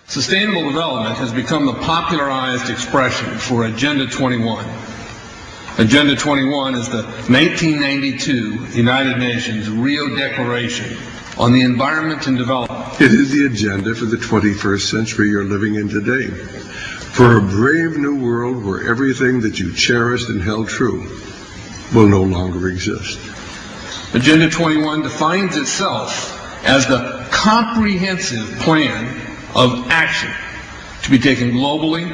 Sustainable development has become the popularized expression for Agenda 21. Agenda 21 is the 1992 United Nations Rio Declaration on the Environment and Development. It is the agenda for the 21st century you're living in today. For a brave new world where everything that you cherished and held true will no longer exist. Agenda 21 defines itself as the comprehensive plan of action to be taken globally,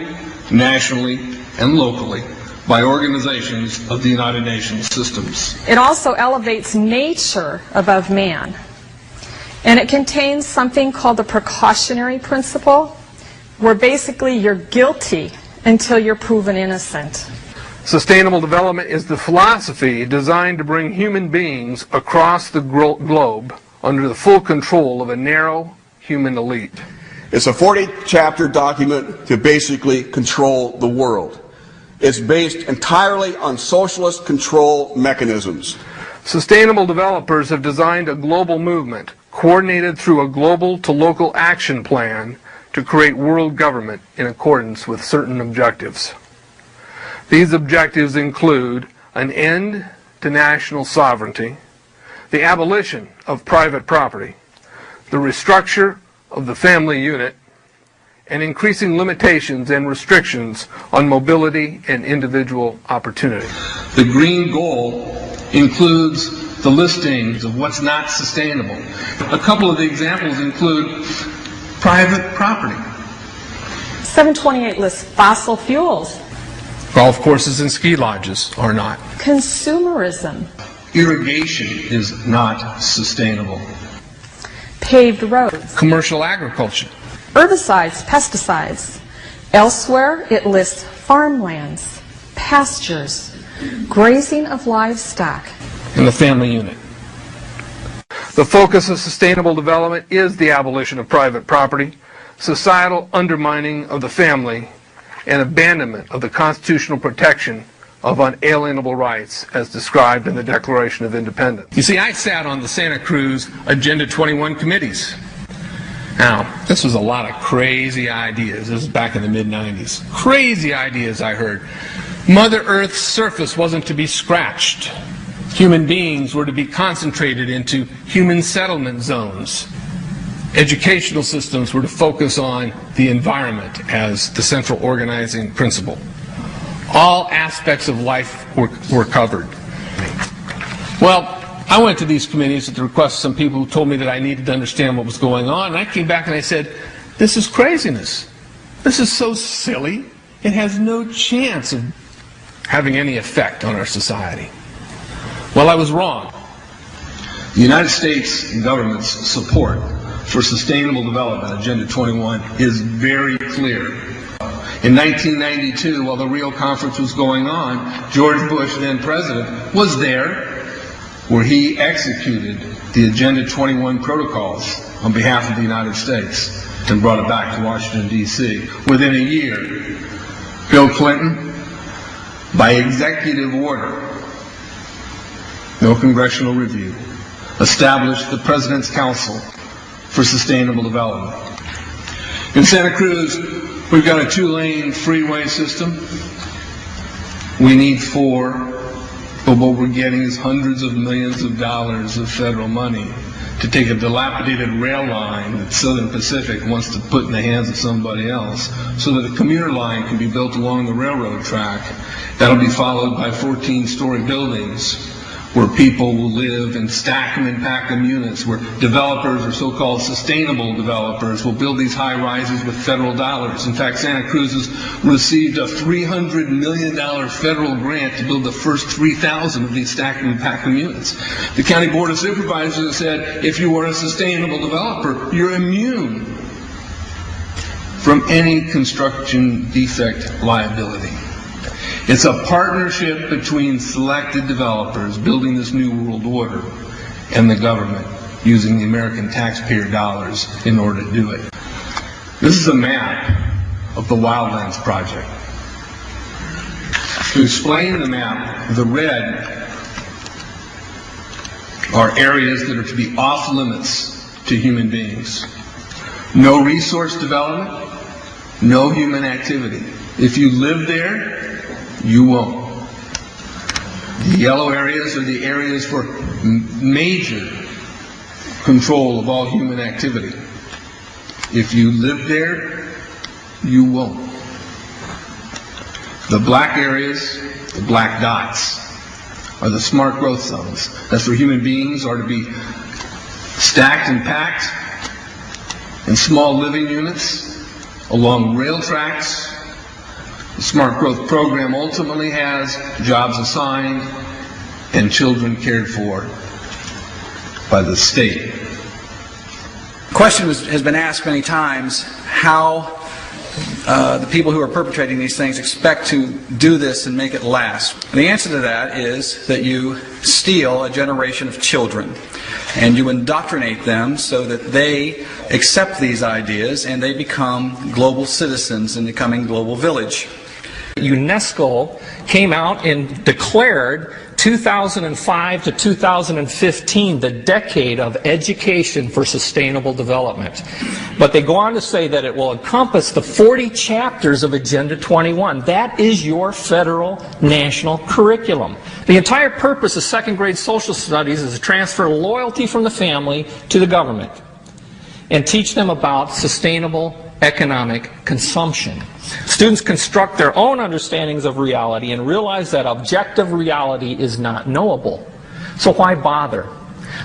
nationally, and locally by organizations of the United Nations systems. It also elevates nature above man. And it contains something called the precautionary principle, where basically you're guilty until you're proven innocent. Sustainable development is the philosophy designed to bring human beings across the globe under the full control of a narrow human elite. It's a 40-chapter document to basically control the world. It's based entirely on socialist control mechanisms. Sustainable developers have designed a global movement coordinated through a global to local action plan to create world government in accordance with certain objectives. These objectives include an end to national sovereignty, the abolition of private property, the restructure of the family unit, and increasing limitations and restrictions on mobility and individual opportunity. The green goal includes the listings of what's not sustainable. A couple of the examples include private property. 728 lists fossil fuels. Golf courses and ski lodges are not. Consumerism. Irrigation is not sustainable. Paved roads. Commercial agriculture. Herbicides, pesticides. Elsewhere, it lists farmlands, pastures, grazing of livestock. And the family unit. The focus of sustainable development is the abolition of private property, societal undermining of the family, and abandonment of the constitutional protection of unalienable rights as described in the Declaration of Independence. You see, I sat on the Santa Cruz Agenda 21 committees. Now, this was a lot of crazy ideas. This was back in the mid-90s. Crazy ideas I heard. Mother Earth's surface wasn't to be scratched. Human beings were to be concentrated into human settlement zones. Educational systems were to focus on the environment as the central organizing principle. All aspects of life were covered. Well, I went to these committees at the request of some people who told me that I needed to understand what was going on, and I came back and I said, this is craziness. This is so silly. It has no chance of having any effect on our society. Well, I was wrong. The United States government's support for sustainable development, Agenda 21, is very clear. In 1992, while the Rio Conference was going on, George Bush, then president, was there where he executed the Agenda 21 protocols on behalf of the United States and brought it back to Washington, D.C. Within a year, Bill Clinton, by executive order, no congressional review, established the President's Council for Sustainable Development. In Santa Cruz, we've got a 2-lane freeway system. We need 4, but what we're getting is hundreds of millions of dollars of federal money to take a dilapidated rail line that Southern Pacific wants to put in the hands of somebody else so that a commuter line can be built along the railroad track. That'll be followed by 14-story buildings where people will live and stack them and pack them units, where developers or so-called sustainable developers will build these high-rises with federal dollars. In fact, Santa Cruz has received a $300 million federal grant to build the first 3,000 of these stack them and pack them units. The County Board of Supervisors said, if you are a sustainable developer, you're immune from any construction defect liability. It's a partnership between selected developers building this new world order and the government using the American taxpayer dollars in order to do it. This is a map of the Wildlands Project. To explain the map, the red are areas that are to be off limits to human beings. No resource development, no human activity. If you live there, you won't. The yellow areas are the areas for major control of all human activity. If you live there, you won't. The black areas, the black dots, are the smart growth zones. That's where human beings are to be stacked and packed in small living units along rail tracks. The Smart Growth Program ultimately has jobs assigned and children cared for by the state. The question has been asked many times how the people who are perpetrating these things expect to do this and make it last. And the answer to that is that you steal a generation of children and you indoctrinate them so that they accept these ideas and they become global citizens in the coming global village. UNESCO came out and declared 2005 to 2015 the decade of education for sustainable development. But they go on to say that it will encompass the 40 chapters of Agenda 21. That is your federal national curriculum. The entire purpose of second grade social studies is to transfer loyalty from the family to the government and teach them about sustainable economic consumption. Students construct their own understandings of reality and realize that objective reality is not knowable. So why bother?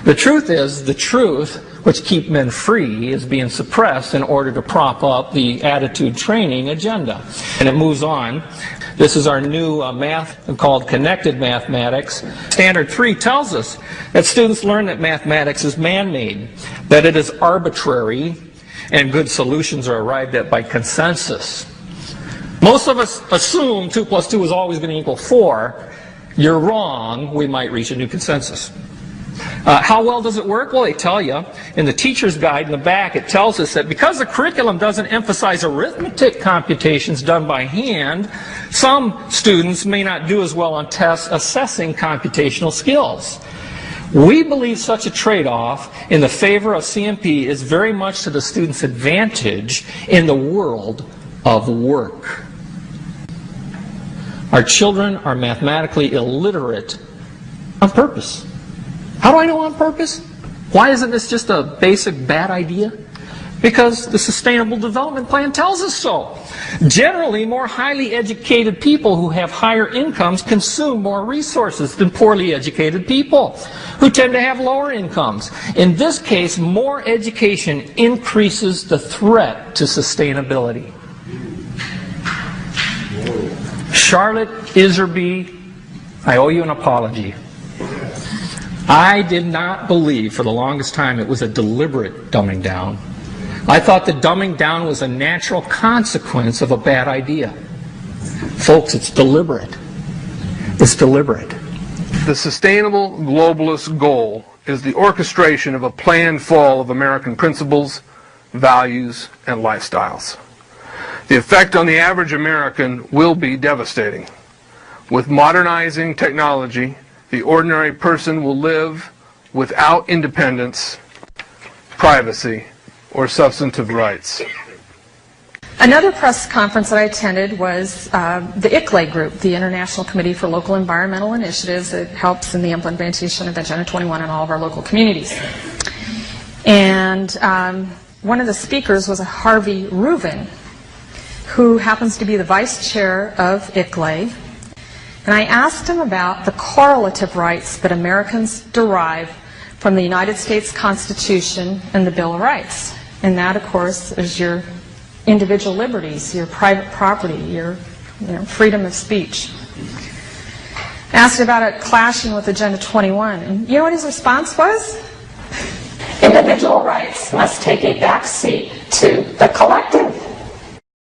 The truth is, the truth which keeps men free is being suppressed in order to prop up the attitude training agenda. And it moves on. This is our new math called connected mathematics. Standard 3 tells us that students learn that mathematics is man-made, that it is arbitrary, and good solutions are arrived at by consensus. Most of us assume 2 plus 2 is always going to equal 4. You're wrong. We might reach a new consensus. How well does it work? Well, they tell you in the teacher's guide in the back, it tells us that because the curriculum doesn't emphasize arithmetic computations done by hand, some students may not do as well on tests assessing computational skills. We believe such a trade-off in the favor of CMP is very much to the student's advantage in the world of work. Our children are mathematically illiterate on purpose. How do I know on purpose? Why isn't this just a basic bad idea? Because the Sustainable Development Plan tells us so. Generally, more highly educated people who have higher incomes consume more resources than poorly educated people who tend to have lower incomes. In this case, more education increases the threat to sustainability. Charlotte Iserby, I owe you an apology. I did not believe for the longest time it was a deliberate dumbing down. I thought the dumbing down was a natural consequence of a bad idea. Folks, it's deliberate. It's deliberate. The sustainable globalist goal is the orchestration of a planned fall of American principles, values, and lifestyles. The effect on the average American will be devastating. With modernizing technology, the ordinary person will live without independence, privacy, or substantive rights. Another press conference that I attended was the ICLE group, the International Committee for Local Environmental Initiatives. It helps in the implementation of Agenda 21 in all of our local communities. And one of the speakers was a Harvey Reuven, who happens to be the vice chair of ICLE. And I asked him about the correlative rights that Americans derive from the United States Constitution and the Bill of Rights. And that, of course, is your individual liberties, your private property, your freedom of speech. I asked about it clashing with Agenda 21. And you know what his response was? Individual rights must take a back seat to the collective.